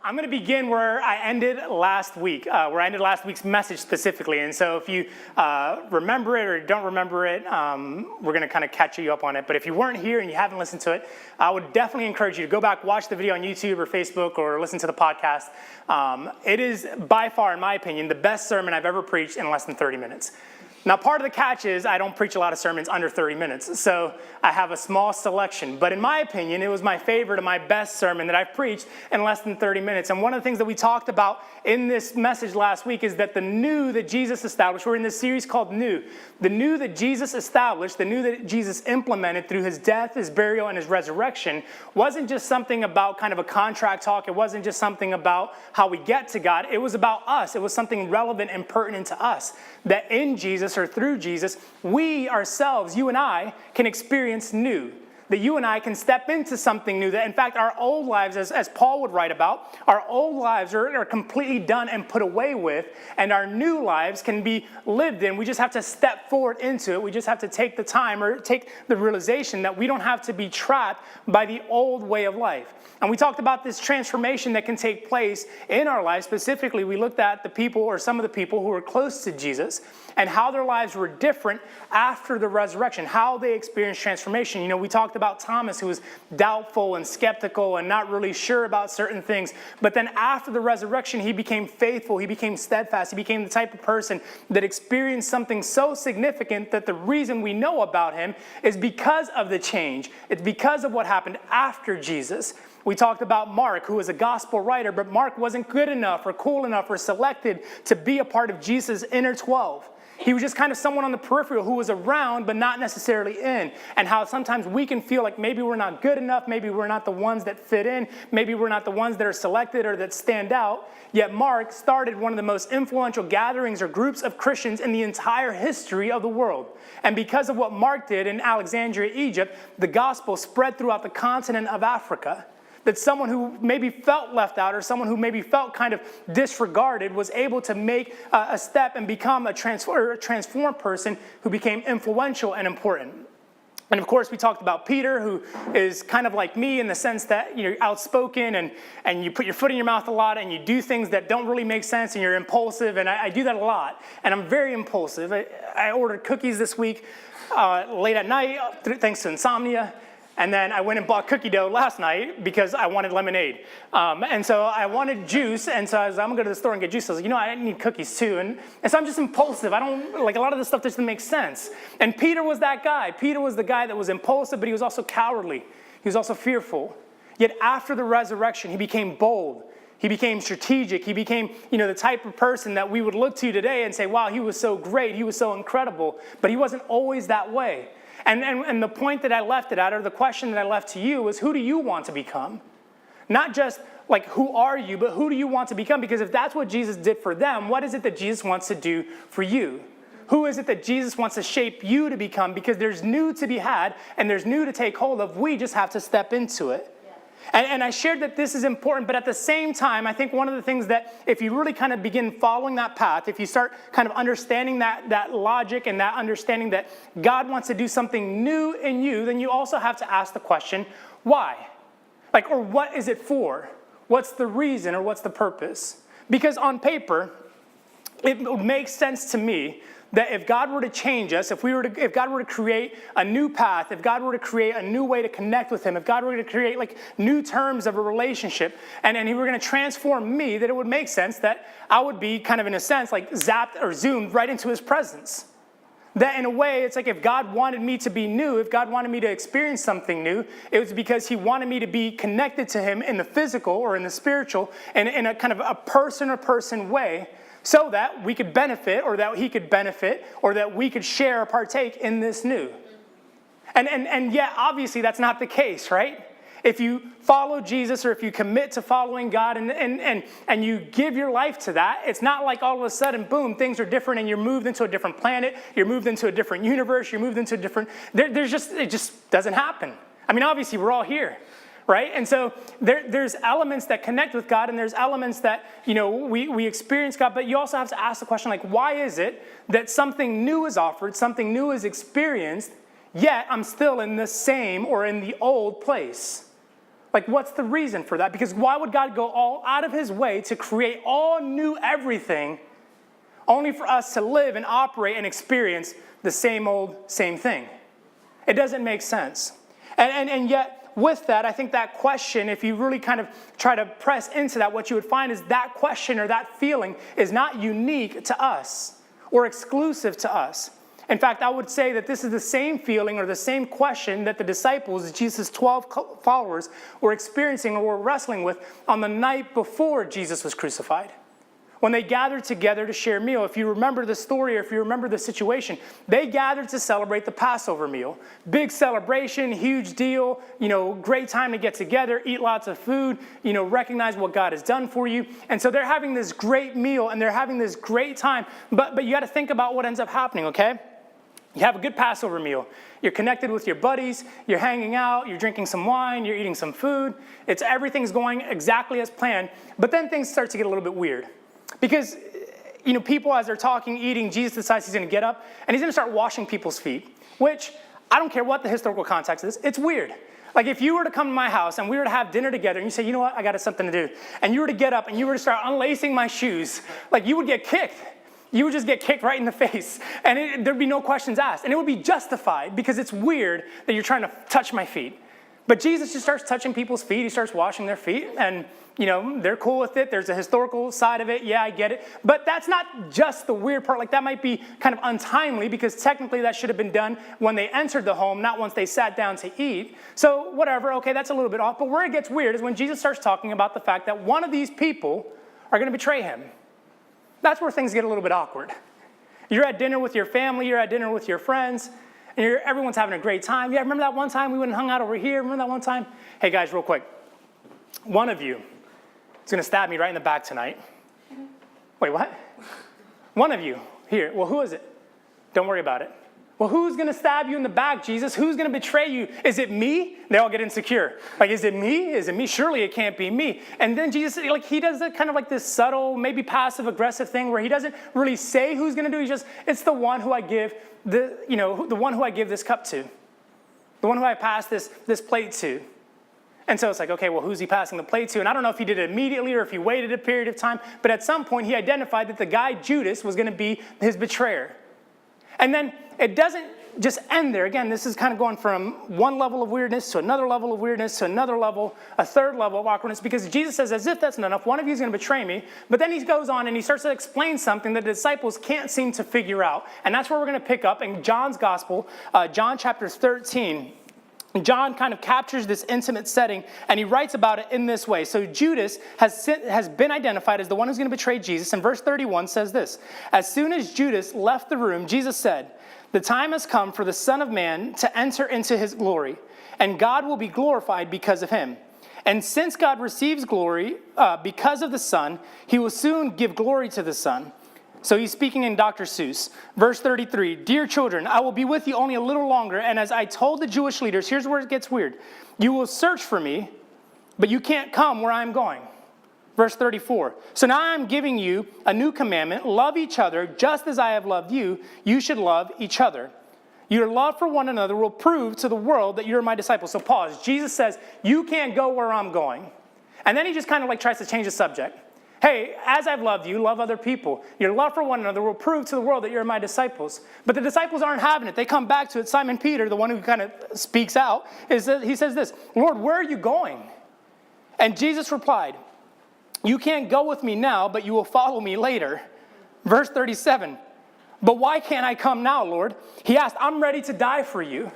I'm going to begin where I ended last week, where I ended last week's message specifically. And so if you remember it or don't remember it, we're going to kind of catch you up on it. But if you weren't here and you haven't listened to it, I would definitely encourage you to go back, watch the video on YouTube or Facebook, or listen to the podcast. It is by far, in my opinion, the best sermon I've ever preached in less than 30 minutes. Now, part of the catch is I don't preach a lot of sermons under 30 minutes, so I have a small selection. But in my opinion, it was my favorite and my best sermon that I've preached in less than 30 minutes. And one of the things that we talked about in this message last week is that the new that Jesus established, we're in this series called New. The new that Jesus established, the new that Jesus implemented through his death, his burial, and his resurrection wasn't just something about kind of a contract talk. It wasn't just something about how we get to God. It was about us. It was something relevant and pertinent to us. That in Jesus or through Jesus, we ourselves, you and I, can experience new. That you and I can step into something new. That in fact, our old lives, as Paul would write about, our old lives are completely done and put away with, and our new lives can be lived in. We just have to step forward into it. We just have to take the time or take the realization that we don't have to be trapped by the old way of life. And we talked about this transformation that can take place in our lives. Specifically, we looked at the people or some of the people who were close to Jesus and how their lives were different after the resurrection, how they experienced transformation. You know, we talked about Thomas, who was doubtful and skeptical and not really sure about certain things. But then after the resurrection, he became faithful. He became steadfast. He became the type of person that experienced something so significant that the reason we know about him is because of the change. It's because of what happened after Jesus. We talked about Mark, who was a gospel writer, but Mark wasn't good enough or cool enough or selected to be a part of Jesus' inner 12. He was just kind of someone on the peripheral who was around but not necessarily in. And how sometimes we can feel like maybe we're not good enough, maybe we're not the ones that fit in, maybe we're not the ones that are selected or that stand out. Yet Mark started one of the most influential gatherings or groups of Christians in the entire history of the world. And because of what Mark did in Alexandria, Egypt, the gospel spread throughout the continent of Africa. That someone who maybe felt left out or someone who maybe felt kind of disregarded was able to make a step and become a transformed person who became influential and important. And of course, we talked about Peter, who is kind of like me in the sense that you're outspoken and you put your foot in your mouth a lot and you do things that don't really make sense and you're impulsive. And I do that a lot. And I'm very impulsive. I ordered cookies this week late at night, thanks to insomnia. And then I went and bought cookie dough last night because I wanted lemonade. And so I wanted juice, and so I was like, I'm going to go to the store and get juice. I was like, I need cookies too. And so I'm just impulsive. I don't, like, a lot of this stuff doesn't make sense. And Peter was that guy. Peter was the guy that was impulsive, but he was also cowardly. He was also fearful. Yet after the resurrection, he became bold. He became strategic. He became, the type of person that we would look to today and say, wow, he was so great. He was so incredible. But he wasn't always that way. And the point that I left it at, or the question that I left to you, was who do you want to become? Not just like who are you, but who do you want to become? Because if that's what Jesus did for them, what is it that Jesus wants to do for you? Who is it that Jesus wants to shape you to become? Because there's new to be had and there's new to take hold of. We just have to step into it. And I shared that this is important, but at the same time, I think one of the things that if you really kind of begin following that path, if you start kind of understanding that logic and that understanding that God wants to do something new in you, then you also have to ask the question, why? Or what is it for? What's the reason or what's the purpose? Because on paper, it makes sense to me that if God were to change us, if God were to create a new path, if God were to create a new way to connect with him, if God were to create new terms of a relationship, and he were going to transform me, that it would make sense that I would be kind of in a sense zapped or zoomed right into his presence. That in a way, it's like if God wanted me to be new, if God wanted me to experience something new, it was because he wanted me to be connected to him in the physical or in the spiritual and in a kind of a person-to-person way, so that we could benefit, or that he could benefit, or that we could share or partake in this new. And yet, obviously, that's not the case, right? If you follow Jesus, or if you commit to following God and you give your life to that, it's not like all of a sudden, boom, things are different and you're moved into a different planet, you're moved into a different universe, you're moved into a different... it just doesn't happen. I mean, obviously, we're all here. Right? And so there's elements that connect with God, and there's elements that, we experience God, but you also have to ask the question, why is it that something new is offered, something new is experienced, yet I'm still in the same or in the old place? Like, what's the reason for that? Because why would God go all out of his way to create all new everything only for us to live and operate and experience the same old, same thing? It doesn't make sense. And yet, with that, I think that question, if you really kind of try to press into that, what you would find is that question or that feeling is not unique to us or exclusive to us. In fact, I would say that this is the same feeling or the same question that the disciples, Jesus' 12 followers, were experiencing or were wrestling with on the night before Jesus was crucified. When they gathered together to share a meal, if you remember the story or if you remember the situation, they gathered to celebrate the Passover meal. Big celebration, huge deal, great time to get together, eat lots of food, recognize what God has done for you. And so they're having this great meal and they're having this great time. But you got to think about what ends up happening, okay? You have a good Passover meal. You're connected with your buddies. You're hanging out. You're drinking some wine. You're eating some food. Everything's going exactly as planned. But then things start to get a little bit weird. Because, people as they're talking, eating, Jesus decides he's going to get up and he's going to start washing people's feet, which I don't care what the historical context is. It's weird. Like if you were to come to my house and we were to have dinner together and you say, you know what, I got something to do. And you were to get up and you were to start unlacing my shoes, like you would get kicked. You would just get kicked right in the face and there'd be no questions asked. And it would be justified because it's weird that you're trying to touch my feet. But Jesus just starts touching people's feet. He starts washing their feet and they're cool with it. There's a historical side of it. Yeah, I get it. But that's not just the weird part. Like that might be kind of untimely because technically that should have been done when they entered the home, not once they sat down to eat. So whatever, okay, that's a little bit off. But where it gets weird is when Jesus starts talking about the fact that one of these people are going to betray him. That's where things get a little bit awkward. You're at dinner with your family. You're at dinner with your friends. And everyone's having a great time. Yeah, remember that one time we went and hung out over here? Remember that one time? Hey, guys, real quick. One of you is going to stab me right in the back tonight. Wait, what? One of you. Here. Well, who is it? Don't worry about it. Well, who's going to stab you in the back, Jesus? Who's going to betray you? Is it me? They all get insecure. Like, is it me? Is it me? Surely it can't be me. And then Jesus, he does it kind of like this subtle, maybe passive-aggressive thing where he doesn't really say who's going to do it. It's the one who I give the one who I give this cup to. The one who I pass this plate to. And so it's like, okay, well, who's he passing the plate to? And I don't know if he did it immediately or if he waited a period of time. But at some point, he identified that the guy, Judas, was going to be his betrayer. And then it doesn't just end there. Again, this is kind of going from one level of weirdness to another level of weirdness to another level, a third level of awkwardness, because Jesus says, as if that's not enough, one of you is going to betray me. But then he goes on and he starts to explain something that the disciples can't seem to figure out. And that's where we're going to pick up in John's gospel, John chapter 13. John kind of captures this intimate setting, and he writes about it in this way. So Judas has been identified as the one who's going to betray Jesus, and verse 31 says this. As soon as Judas left the room, Jesus said, the time has come for the Son of Man to enter into his glory, and God will be glorified because of him. And since God receives glory because of the Son, he will soon give glory to the Son. So he's speaking in Dr. Seuss. Verse 33, dear children, I will be with you only a little longer. And as I told the Jewish leaders, here's where it gets weird. You will search for me, but you can't come where I'm going. Verse 34, so now I'm giving you a new commandment. Love each other just as I have loved you. You should love each other. Your love for one another will prove to the world that you're my disciples. So pause. Jesus says, you can't go where I'm going. And then he just kind of tries to change the subject. Hey, as I've loved you, love other people. Your love for one another will prove to the world that you're my disciples. But the disciples aren't having it. They come back to it. Simon Peter, the one who kind of speaks out, he says this, Lord, where are you going? And Jesus replied, you can't go with me now, but you will follow me later. Verse 37, but why can't I come now, Lord? He asked, I'm ready to die for you.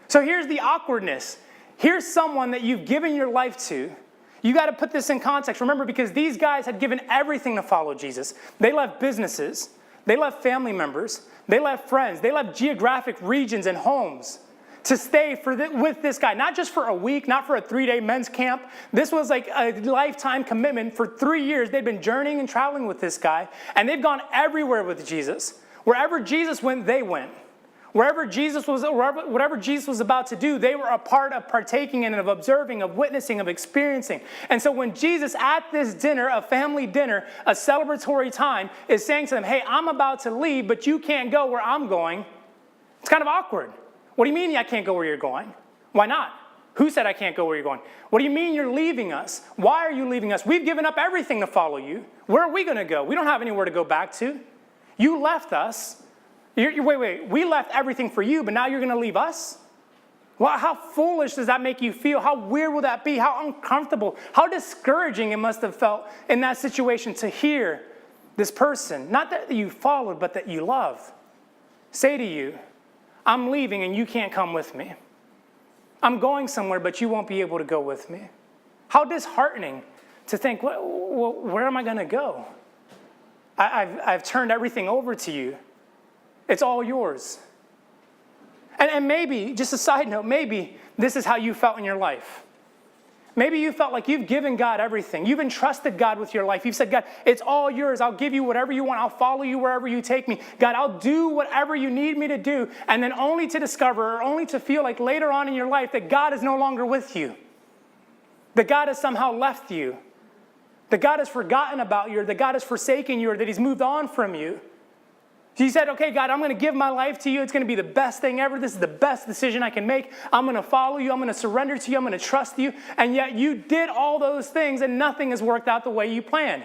So here's the awkwardness. Here's someone that you've given your life to. You got to put this in context. Remember, because these guys had given everything to follow Jesus. They left businesses. They left family members. They left friends. They left geographic regions and homes to stay with this guy. Not just for a week, not for a 3-day men's camp. This was like a lifetime commitment. For 3 years, they'd been journeying and traveling with this guy. And they've gone everywhere with Jesus. Wherever Jesus went, they went. Whatever Jesus was about to do, they were a part of partaking in, of observing, of witnessing, of experiencing. And so when Jesus at this dinner, a family dinner, a celebratory time, is saying to them, hey, I'm about to leave, but you can't go where I'm going, it's kind of awkward. What do you mean I can't go where you're going? Why not? Who said I can't go where you're going? What do you mean you're leaving us? Why are you leaving us? We've given up everything to follow you. Where are we going to go? We don't have anywhere to go back to. You left us. Wait. We left everything for you, but now you're going to leave us? Well, how foolish does that make you feel? How weird will that be? How uncomfortable? How discouraging it must have felt in that situation to hear this person, not that you followed, but that you love, say to you, I'm leaving and you can't come with me. I'm going somewhere, but you won't be able to go with me. How disheartening to think, well, where am I going to go? I've turned everything over to you. It's all yours. And maybe, just a side note, maybe this is how you felt in your life. Maybe you felt like you've given God everything. You've entrusted God with your life. You've said, God, it's all yours. I'll give you whatever you want. I'll follow you wherever you take me. God, I'll do whatever you need me to do. And then only to discover or only to feel like later on in your life that God is no longer with you. That God has somehow left you. That God has forgotten about you. Or that God has forsaken you. Or that he's moved on from you. He said, okay, God, I'm going to give my life to you. It's going to be the best thing ever. This is the best decision I can make. I'm going to follow you. I'm going to surrender to you. I'm going to trust you. And yet you did all those things and nothing has worked out the way you planned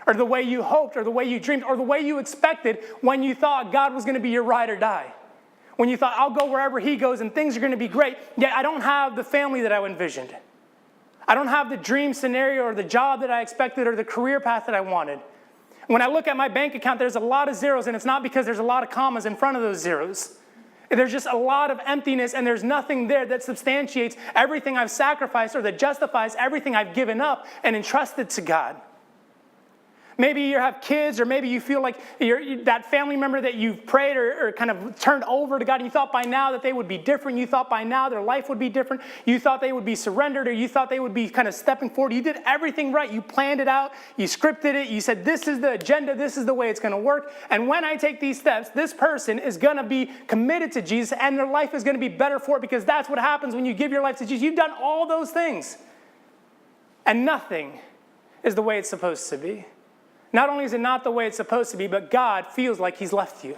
or the way you hoped or the way you dreamed or the way you expected when you thought God was going to be your ride or die. When you thought, I'll go wherever he goes and things are going to be great. Yet I don't have the family that I envisioned. I don't have the dream scenario or the job that I expected or the career path that I wanted. When I look at my bank account, there's a lot of zeros, and it's not because there's a lot of commas in front of those zeros. There's just a lot of emptiness, and there's nothing there that substantiates everything I've sacrificed or that justifies everything I've given up and entrusted to God. Maybe you have kids, or maybe you feel like that family member that you've prayed or kind of turned over to God, and you thought by now that they would be different. You thought by now their life would be different. You thought they would be surrendered, or you thought they would be kind of stepping forward. You did everything right. You planned it out. You scripted it. You said, this is the agenda. This is the way it's going to work. And when I take these steps, this person is going to be committed to Jesus, and their life is going to be better for it, because that's what happens when you give your life to Jesus. You've done all those things, and nothing is the way it's supposed to be. Not only is it not the way it's supposed to be, but God feels like he's left you.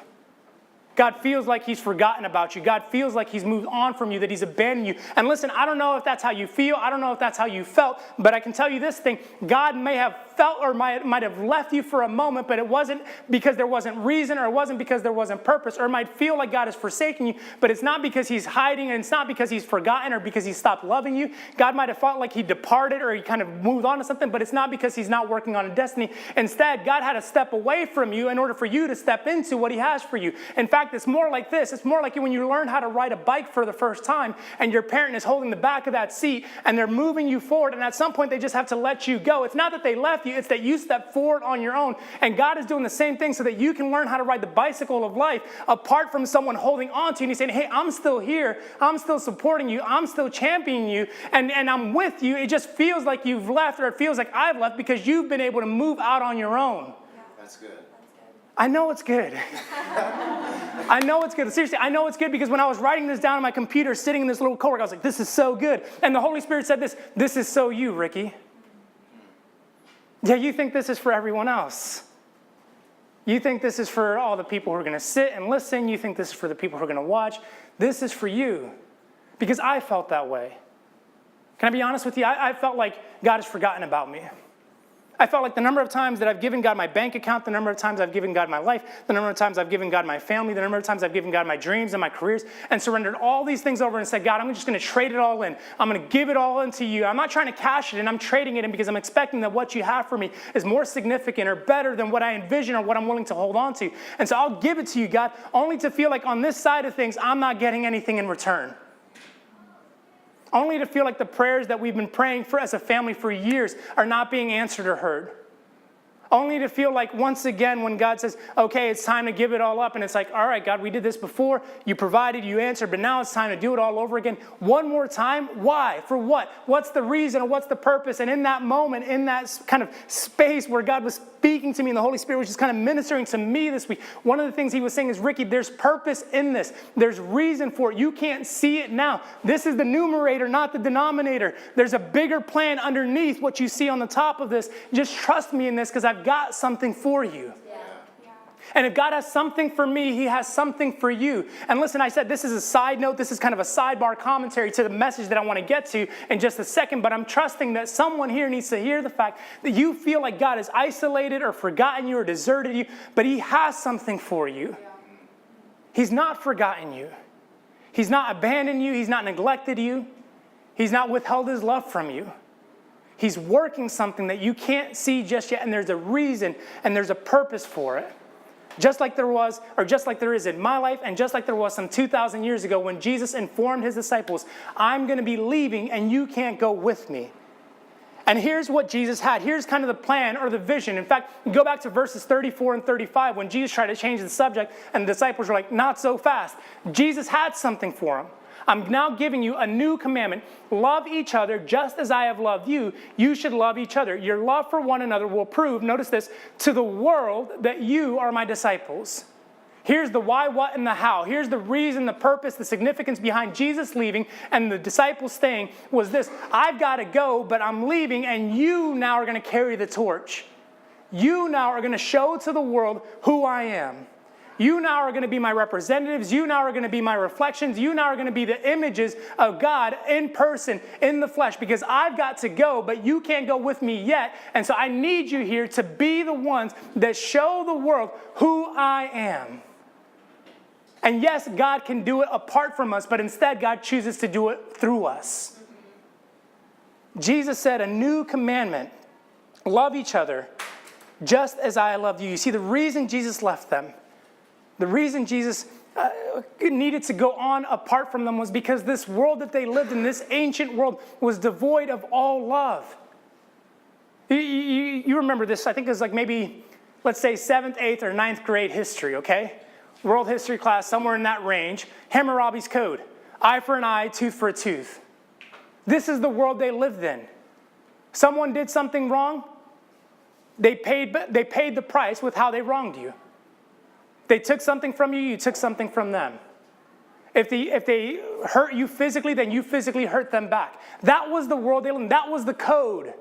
God feels like he's forgotten about you. God feels like he's moved on from you, that he's abandoned you. And listen, I don't know if that's how you feel. I don't know if that's how you felt. But I can tell you this thing. God may have felt or might have left you for a moment, but it wasn't because there wasn't reason, or it wasn't because there wasn't purpose, or it might feel like God has forsaken you, but it's not because he's hiding, and it's not because he's forgotten or because he stopped loving you. God might have felt like he departed or he kind of moved on to something, but it's not because he's not working on a destiny. Instead, God had to step away from you in order for you to step into what he has for you. In fact, it's more like this. It's more like when you learn how to ride a bike for the first time and your parent is holding the back of that seat and they're moving you forward, and at some point they just have to let you go. It's not that they left you, it's that you step forward on your own. And God is doing the same thing so that you can learn how to ride the bicycle of life apart from someone holding on to you and he's saying, hey, I'm still here. I'm still supporting you. I'm still championing you. And I'm with you. It just feels like you've left, or it feels like I've left, because you've been able to move out on your own. That's good. I know it's good. I know it's good. Seriously, I know it's good, because when I was writing this down on my computer, sitting in this little coworker, I was like, this is so good. And the Holy Spirit said this is so you, Ricky. Yeah, you think this is for everyone else. You think this is for all the people who are going to sit and listen. You think this is for the people who are going to watch. This is for you, because I felt that way. Can I be honest with you? I felt like God has forgotten about me. I felt like the number of times that I've given God my bank account, the number of times I've given God my life, the number of times I've given God my family, the number of times I've given God my dreams and my careers, and surrendered all these things over and said, God, I'm just going to trade it all in. I'm going to give it all into you. I'm not trying to cash it in. I'm trading it in because I'm expecting that what you have for me is more significant or better than what I envision or what I'm willing to hold on to. And so I'll give it to you, God, only to feel like on this side of things, I'm not getting anything in return. Only to feel like the prayers that we've been praying for as a family for years are not being answered or heard. Only to feel like once again when God says, okay, it's time to give it all up. And it's like, all right, God, we did this before. You provided, you answered, but now it's time to do it all over again. One more time. Why? For what? What's the reason or what's the purpose? And in that moment, in that kind of space where God was speaking to me and the Holy Spirit was just kind of ministering to me this week, one of the things he was saying is, Ricky, there's purpose in this. There's reason for it. You can't see it now. This is the numerator, not the denominator. There's a bigger plan underneath what you see on the top of this. Just trust me in this, because I've got something for you. Yeah. And if God has something for me, he has something for you. And listen, I said this is a side note. This is kind of a sidebar commentary to the message that I want to get to in just a second. But I'm trusting that someone here needs to hear the fact that you feel like God has isolated or forgotten you or deserted you, but he has something for you. He's not forgotten you. He's not abandoned you. He's not neglected you. He's not withheld his love from you. He's working something that you can't see just yet, and there's a reason and there's a purpose for it. Just like there was, or just like there is in my life, and just like there was some 2,000 years ago when Jesus informed his disciples, I'm going to be leaving and you can't go with me. And here's what Jesus had. Here's kind of the plan or the vision. In fact, go back to verses 34 and 35 when Jesus tried to change the subject and the disciples were like, not so fast. Jesus had something for them. I'm now giving you a new commandment. Love each other just as I have loved you. You should love each other. Your love for one another will prove, notice this, to the world that you are my disciples. Here's the why, what, and the how. Here's the reason, the purpose, the significance behind Jesus leaving and the disciples staying was this. I've got to go, but I'm leaving, and you now are going to carry the torch. You now are going to show to the world who I am. You now are going to be my representatives. You now are going to be my reflections. You now are going to be the images of God in person, in the flesh, because I've got to go, but you can't go with me yet. And so I need you here to be the ones that show the world who I am. And yes, God can do it apart from us, but instead God chooses to do it through us. Jesus said, a new commandment, love each other just as I loved you. You see, the reason Jesus left them, the reason Jesus needed to go on apart from them was because this world that they lived in, this ancient world, was devoid of all love. You remember this, I think it was like maybe, let's say 7th, 8th, or 9th grade history, okay? World history class, somewhere in that range. Hammurabi's Code. Eye for an eye, tooth for a tooth. This is the world they lived in. Someone did something wrong. They paid the price with how they wronged you. They took something from you, you took something from them. If they hurt you physically, then you physically hurt them back. That was the world they lived in. That was the code.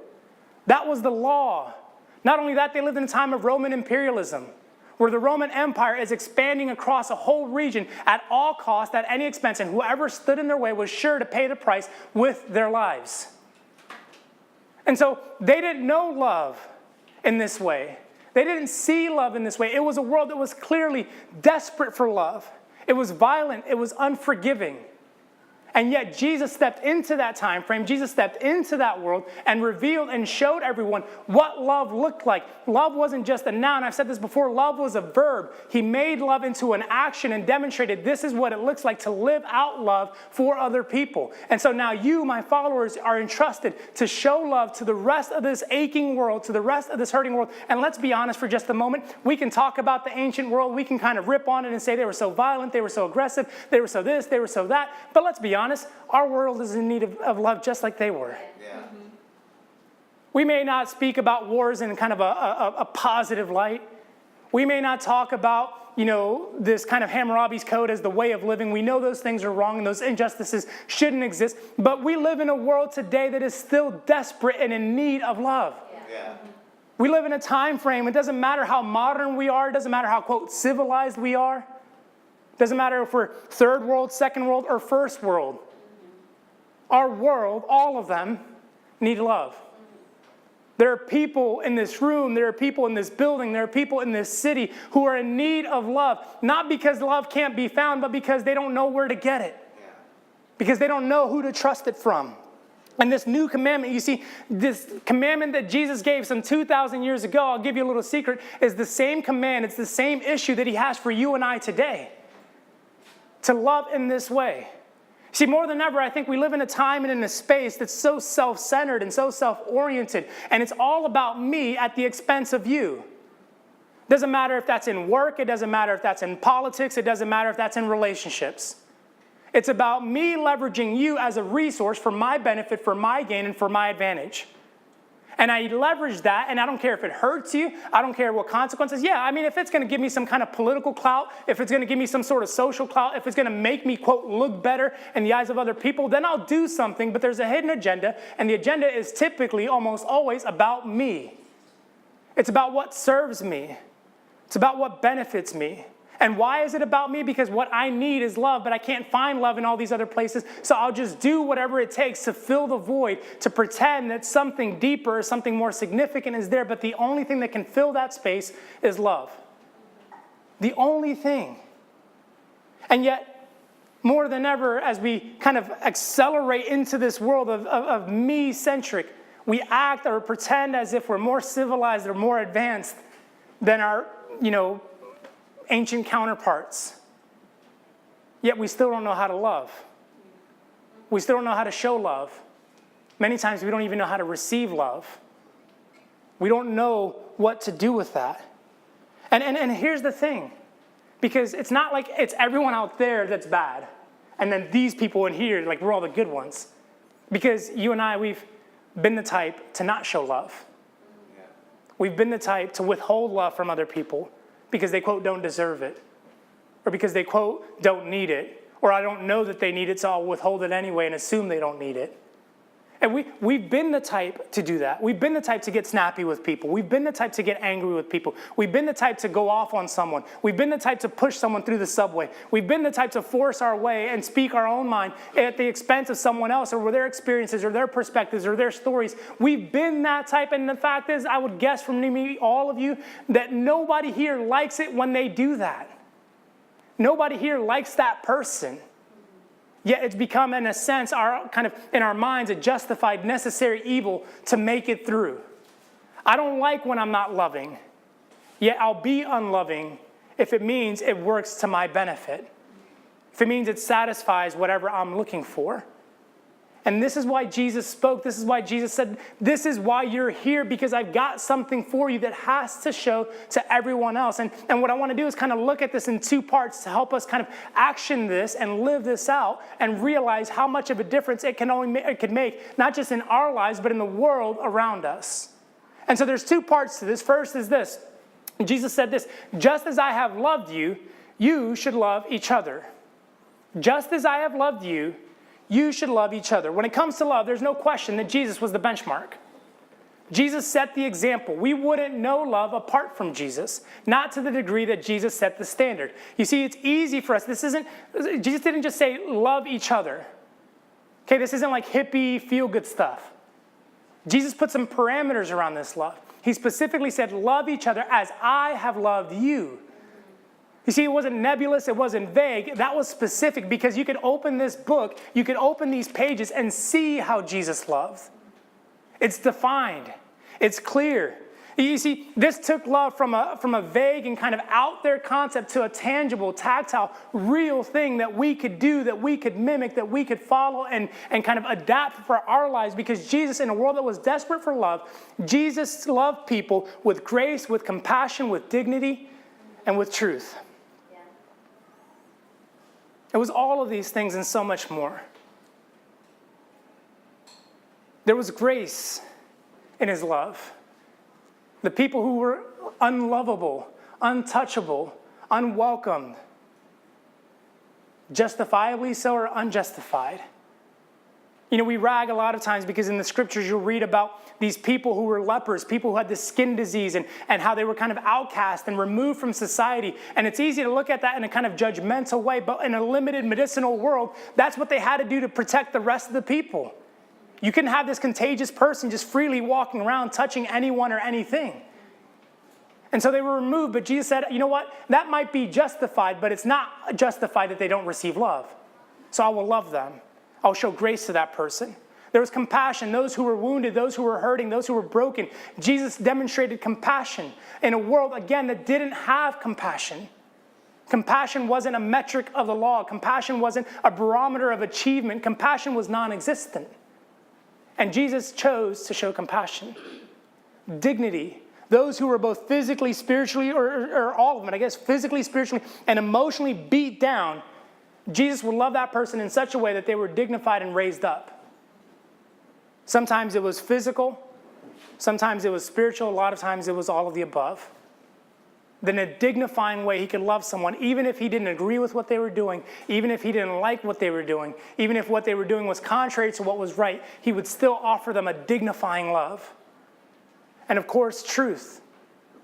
That was the law. Not only that, they lived in a time of Roman imperialism, where the Roman Empire is expanding across a whole region at all costs, at any expense, and whoever stood in their way was sure to pay the price with their lives. And so they didn't know love in this way. They didn't see love in this way. It was a world that was clearly desperate for love. It was violent. It was unforgiving. And yet Jesus stepped into that time frame. Jesus stepped into that world and revealed and showed everyone what love looked like. Love wasn't just a noun. I've said this before. Love was a verb. He made love into an action and demonstrated this is what it looks like to live out love for other people. And so now you, my followers, are entrusted to show love to the rest of this aching world, to the rest of this hurting world. And let's be honest for just a moment. We can talk about the ancient world. We can kind of rip on it and say they were so violent, they were so aggressive, they were so this, they were so that. But let's be honest, our world is in need of love just like they were. Yeah. Mm-hmm. We may not speak about wars in kind of a positive light. We may not talk about, this kind of Hammurabi's Code as the way of living. We know those things are wrong and those injustices shouldn't exist. But we live in a world today that is still desperate and in need of love. Yeah. We live in a time frame. It doesn't matter how modern we are. It doesn't matter how, quote, civilized we are. It doesn't matter if we're third world, second world, or first world. Our world, all of them, need love. There are people in this room, there are people in this building, there are people in this city who are in need of love. Not because love can't be found, but because they don't know where to get it. Because they don't know who to trust it from. And this new commandment, you see, this commandment that Jesus gave some 2,000 years ago, I'll give you a little secret, is the same command, it's the same issue that he has for you and I today. To love in this way. See, more than ever, I think we live in a time and in a space that's so self-centered and so self-oriented, and it's all about me at the expense of you. It doesn't matter if that's in work, it doesn't matter if that's in politics, it doesn't matter if that's in relationships. It's about me leveraging you as a resource for my benefit, for my gain, and for my advantage. And I leverage that, and I don't care if it hurts you. I don't care what consequences. Yeah, I mean, if it's going to give me some kind of political clout, if it's going to give me some sort of social clout, if it's going to make me, quote, look better in the eyes of other people, then I'll do something. But there's a hidden agenda, and the agenda is typically, almost always, about me. It's about what serves me. It's about what benefits me. And why is it about me? Because what I need is love, but I can't find love in all these other places. So I'll just do whatever it takes to fill the void, to pretend that something deeper, something more significant is there. But the only thing that can fill that space is love. The only thing. And yet, more than ever, as we kind of accelerate into this world of me-centric, we act or pretend as if we're more civilized or more advanced than our, ancient counterparts. Yet we still don't know how to love. We still don't know how to show love. Many times we don't even know how to receive love. We don't know what to do with that. And here's the thing. Because it's not like it's everyone out there that's bad. And then these people in here, like we're all the good ones. Because you and I, we've been the type to not show love. We've been the type to withhold love from other people because they, quote, don't deserve it. Or because they, quote, don't need it. Or I don't know that they need it, so I'll withhold it anyway and assume they don't need it. And we've been the type to do that. We've been the type to get snappy with people. We've been the type to get angry with people. We've been the type to go off on someone. We've been the type to push someone through the subway. We've been the type to force our way and speak our own mind at the expense of someone else or their experiences or their perspectives or their stories. We've been that type, and the fact is, I would guess from me, all of you, that nobody here likes it when they do that. Nobody here likes that person. Yet it's become, in a sense, in our minds, a justified, necessary evil to make it through. I don't like when I'm not loving, yet I'll be unloving if it means it works to my benefit. If it means it satisfies whatever I'm looking for. And this is why Jesus spoke. This is why Jesus said, this is why you're here, because I've got something for you that has to show to everyone else. And what I want to do is kind of look at this in two parts to help us kind of action this and live this out and realize how much of a difference it could make, not just in our lives, but in the world around us. And so there's two parts to this. First is this. Jesus said this, just as I have loved you, you should love each other. Just as I have loved you, you should love each other. When it comes to love, there's no question that Jesus was the benchmark. Jesus set the example. We wouldn't know love apart from Jesus, not to the degree that Jesus set the standard. You see, it's easy for us. Jesus didn't just say love each other. Okay, this isn't like hippie, feel-good stuff. Jesus put some parameters around this love. He specifically said, love each other as I have loved you. You see, it wasn't nebulous, it wasn't vague. That was specific because you could open this book, you could open these pages and see how Jesus loved. It's defined. It's clear. You see, this took love from a vague and kind of out there concept to a tangible, tactile, real thing that we could do, that we could mimic, that we could follow and kind of adapt for our lives. Because Jesus, in a world that was desperate for love, Jesus loved people with grace, with compassion, with dignity, and with truth. It was all of these things and so much more. There was grace in his love. The people who were unlovable, untouchable, unwelcomed, justifiably so or unjustified. You know, we rag a lot of times because in the scriptures you'll read about these people who were lepers, people who had this skin disease and how they were kind of outcast and removed from society. And it's easy to look at that in a kind of judgmental way, but in a limited medicinal world, that's what they had to do to protect the rest of the people. You couldn't have this contagious person just freely walking around touching anyone or anything. And so they were removed, but Jesus said, you know what? That might be justified, but it's not justified that they don't receive love. So I will love them. I'll show grace to that person. There was compassion. Those who were wounded, those who were hurting, those who were broken. Jesus demonstrated compassion in a world, again, that didn't have compassion. Compassion wasn't a metric of the law. Compassion wasn't a barometer of achievement. Compassion was non-existent. And Jesus chose to show compassion. Dignity. Those who were both physically, spiritually, or all of them, I guess, physically, spiritually, and emotionally beat down, Jesus would love that person in such a way that they were dignified and raised up. Sometimes it was physical. Sometimes it was spiritual. A lot of times it was all of the above. Then in a dignifying way, he could love someone, even if he didn't agree with what they were doing, even if he didn't like what they were doing, even if what they were doing was contrary to what was right, he would still offer them a dignifying love. And of course, truth,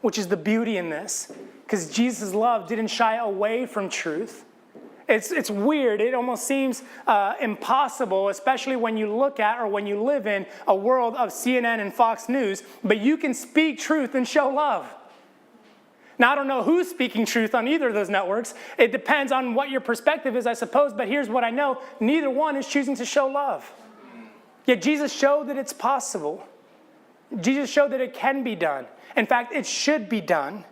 which is the beauty in this. because Jesus' love didn't shy away from truth. It's weird. It almost seems impossible, especially when you look at or when you live in a world of CNN and Fox News, but you can speak truth and show love. Now, I don't know who's speaking truth on either of those networks. It depends on what your perspective is, I suppose, but here's what I know. Neither one is choosing to show love. Yet Jesus showed that it's possible. Jesus showed that it can be done. In fact, it should be done.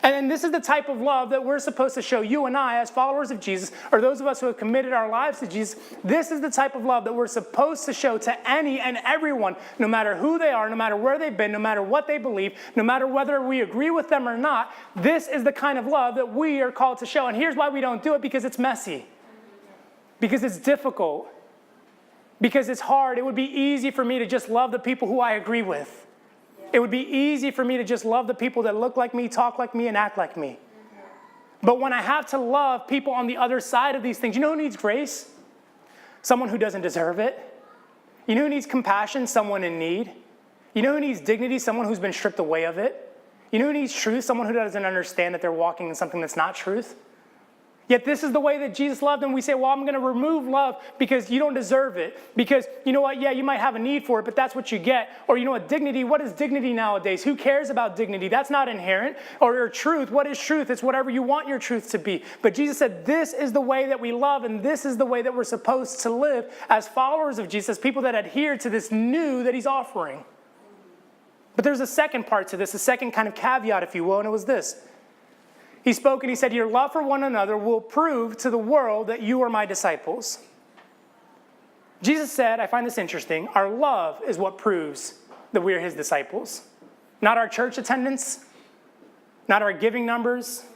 And this is the type of love that we're supposed to show, you and I, as followers of Jesus, or those of us who have committed our lives to Jesus. This is the type of love that we're supposed to show to any and everyone, no matter who they are, no matter where they've been, no matter what they believe, no matter whether we agree with them or not. This is the kind of love that we are called to show. And here's why we don't do it: because it's messy, because it's difficult, because it's hard. It would be easy for me to just love the people who I agree with. It would be easy for me to just love the people that look like me, talk like me, and act like me. But when I have to love people on the other side of these things, you know who needs grace? Someone who doesn't deserve it. You know who needs compassion? Someone in need. You know who needs dignity? Someone who's been stripped away of it. You know who needs truth? Someone who doesn't understand that they're walking in something that's not truth. Yet this is the way that Jesus loved, and we say, well, I'm going to remove love because you don't deserve it. Because, you know what, yeah, you might have a need for it, but that's what you get. Or, you know what, dignity, what is dignity nowadays? Who cares about dignity? That's not inherent. Or truth, what is truth? It's whatever you want your truth to be. But Jesus said, this is the way that we love, and this is the way that we're supposed to live as followers of Jesus, people that adhere to this new that he's offering. But there's a second part to this, a second kind of caveat, if you will, and it was this. He spoke and he said, your love for one another will prove to the world that you are my disciples. Jesus said, I find this interesting, our love is what proves that we are his disciples. Not our church attendance, not our giving numbers,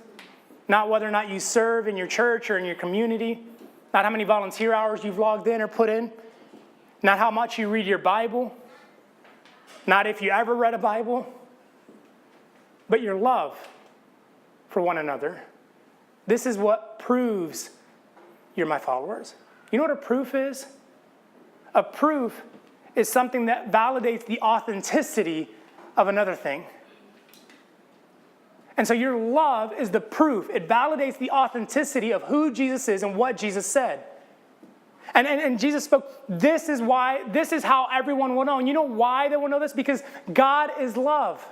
not whether or not you serve in your church or in your community, not how many volunteer hours you've logged in or put in, not how much you read your Bible, not if you ever read a Bible, but your love for one another. This is what proves you're my followers. You know what a proof is? A proof is something that validates the authenticity of another thing. And so your love is the proof. It validates the authenticity of who Jesus is and what Jesus said. And Jesus spoke, this is how everyone will know. And you know why they will know this? Because God is love.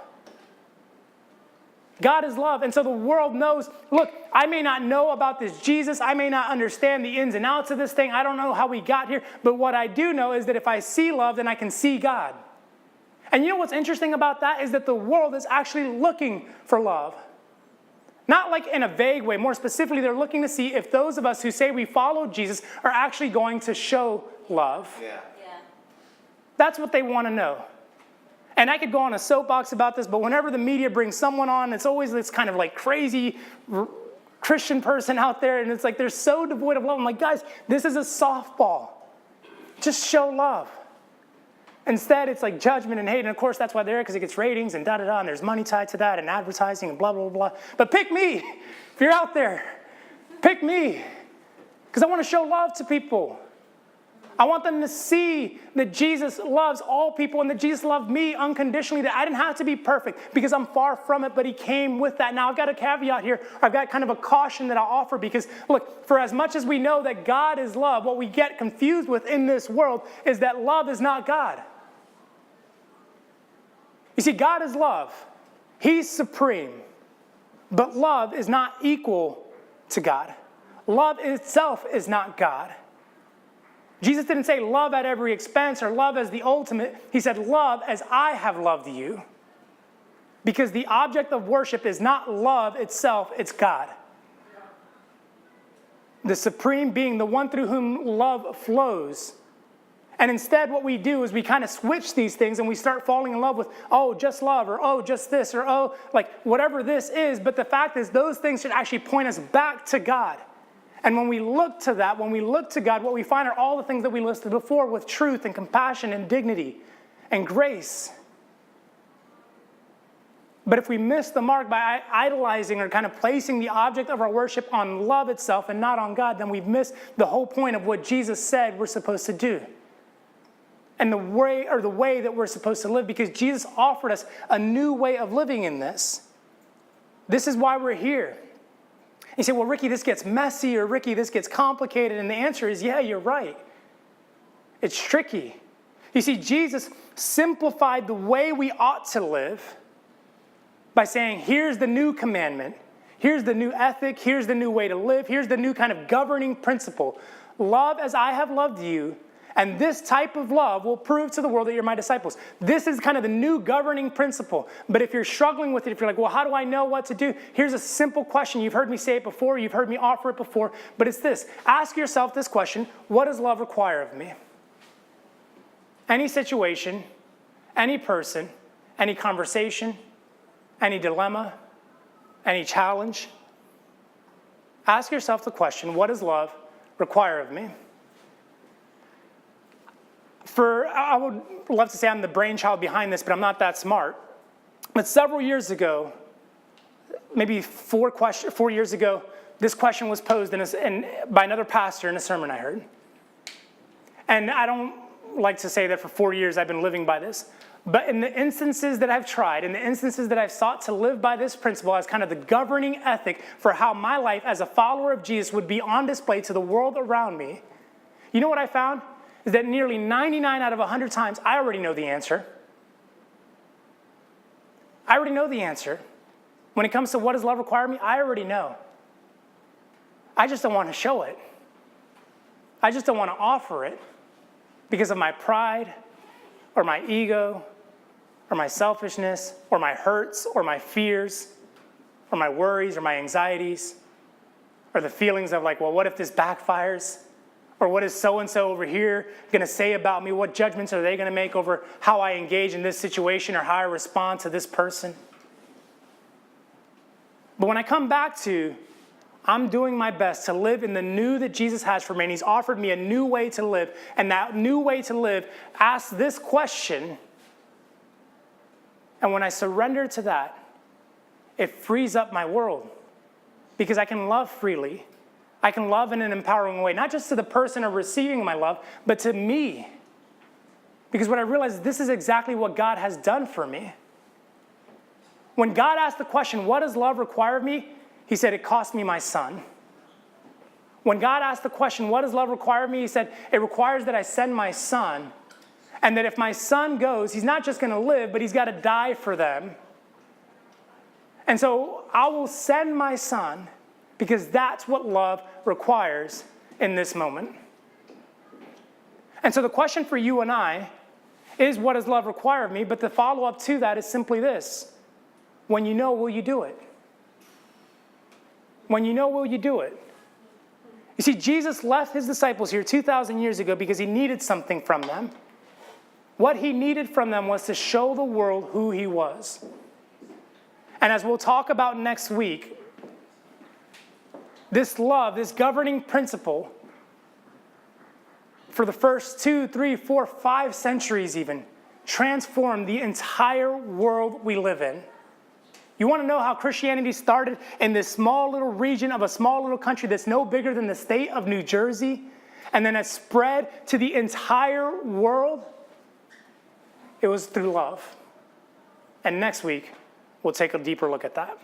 God is love. And so the world knows, look, I may not know about this Jesus. I may not understand the ins and outs of this thing. I don't know how we got here. But what I do know is that if I see love, then I can see God. And you know what's interesting about that is that the world is actually looking for love. Not like in a vague way. More specifically, they're looking to see if those of us who say we follow Jesus are actually going to show love. Yeah. That's what they want to know. And I could go on a soapbox about this, but whenever the media brings someone on, it's always this kind of like crazy Christian person out there, and it's like they're so devoid of love. I'm like, guys, this is a softball. Just show love. Instead, it's like judgment and hate, and of course that's why they're there, because it gets ratings and da-da-da, and there's money tied to that, and advertising and blah, blah, blah. But pick me. If you're out there, pick me. Because I want to show love to people. I want them to see that Jesus loves all people and that Jesus loved me unconditionally, that I didn't have to be perfect because I'm far from it, but he came with that. Now, I've got a caveat here. I've got kind of a caution that I'll offer because, look, for as much as we know that God is love, what we get confused with in this world is that love is not God. You see, God is love. He's supreme. But love is not equal to God. Love itself is not God. Jesus didn't say love at every expense or love as the ultimate. He said love as I have loved you. Because the object of worship is not love itself, it's God. The supreme being, the one through whom love flows. And instead what we do is we kind of switch these things and we start falling in love with, oh, just love, or oh, just this, or oh, like whatever this is. But the fact is those things should actually point us back to God. And when we look to that, when we look to God, what we find are all the things that we listed before with truth and compassion and dignity and grace. But if we miss the mark by idolizing or kind of placing the object of our worship on love itself and not on God, then we've missed the whole point of what Jesus said we're supposed to do. And the way that we're supposed to live, because Jesus offered us a new way of living in this. This is why we're here. You say, well, Ricky, this gets messy, or Ricky, this gets complicated. And the answer is, yeah, you're right. It's tricky. You see, Jesus simplified the way we ought to live by saying, here's the new commandment. Here's the new ethic. Here's the new way to live. Here's the new kind of governing principle. Love as I have loved you. And this type of love will prove to the world that you're my disciples. This is kind of the new governing principle. But if you're struggling with it, if you're like, well, how do I know what to do? Here's a simple question. You've heard me say it before. You've heard me offer it before. But it's this. Ask yourself this question. What does love require of me? Any situation, any person, any conversation, any dilemma, any challenge. Ask yourself the question, what does love require of me? I would love to say I'm the brainchild behind this, but I'm not that smart. But several years ago, maybe 4 years ago, this question was posed by another pastor in a sermon I heard. And I don't like to say that for 4 years I've been living by this. But in the instances that I've tried, in the instances that I've sought to live by this principle as kind of the governing ethic for how my life as a follower of Jesus would be on display to the world around me, you know what I found? Is that nearly 99 out of 100 times, I already know the answer. I already know the answer. When it comes to what does love require of me, I already know. I just don't want to show it. I just don't want to offer it because of my pride or my ego or my selfishness or my hurts or my fears or my worries or my anxieties or the feelings of like, well, what if this backfires? Or what is so-and-so over here going to say about me? What judgments are they going to make over how I engage in this situation or how I respond to this person? But when I come back to, I'm doing my best to live in the new that Jesus has for me, and he's offered me a new way to live, and that new way to live asks this question, and when I surrender to that, it frees up my world because I can love freely. I can love in an empowering way, not just to the person receiving my love, but to me. Because what I realize is this is exactly what God has done for me. When God asked the question, what does love require of me? He said, it cost me my son. When God asked the question, what does love require of me? He said, it requires that I send my son. And that if my son goes, he's not just going to live, but he's got to die for them. And so I will send my son because that's what love requires in this moment. And so the question for you and I is, what does love require of me? But the follow-up to that is simply this. When you know, will you do it? When you know, will you do it? You see, Jesus left his disciples here 2,000 years ago because he needed something from them. What he needed from them was to show the world who he was. And as we'll talk about next week, this love, this governing principle, for the first 2, 3, 4, 5 centuries even, transformed the entire world we live in. You want to know how Christianity started in this small little region of a small little country that's no bigger than the state of New Jersey, and then has spread to the entire world? It was through love. And next week, we'll take a deeper look at that.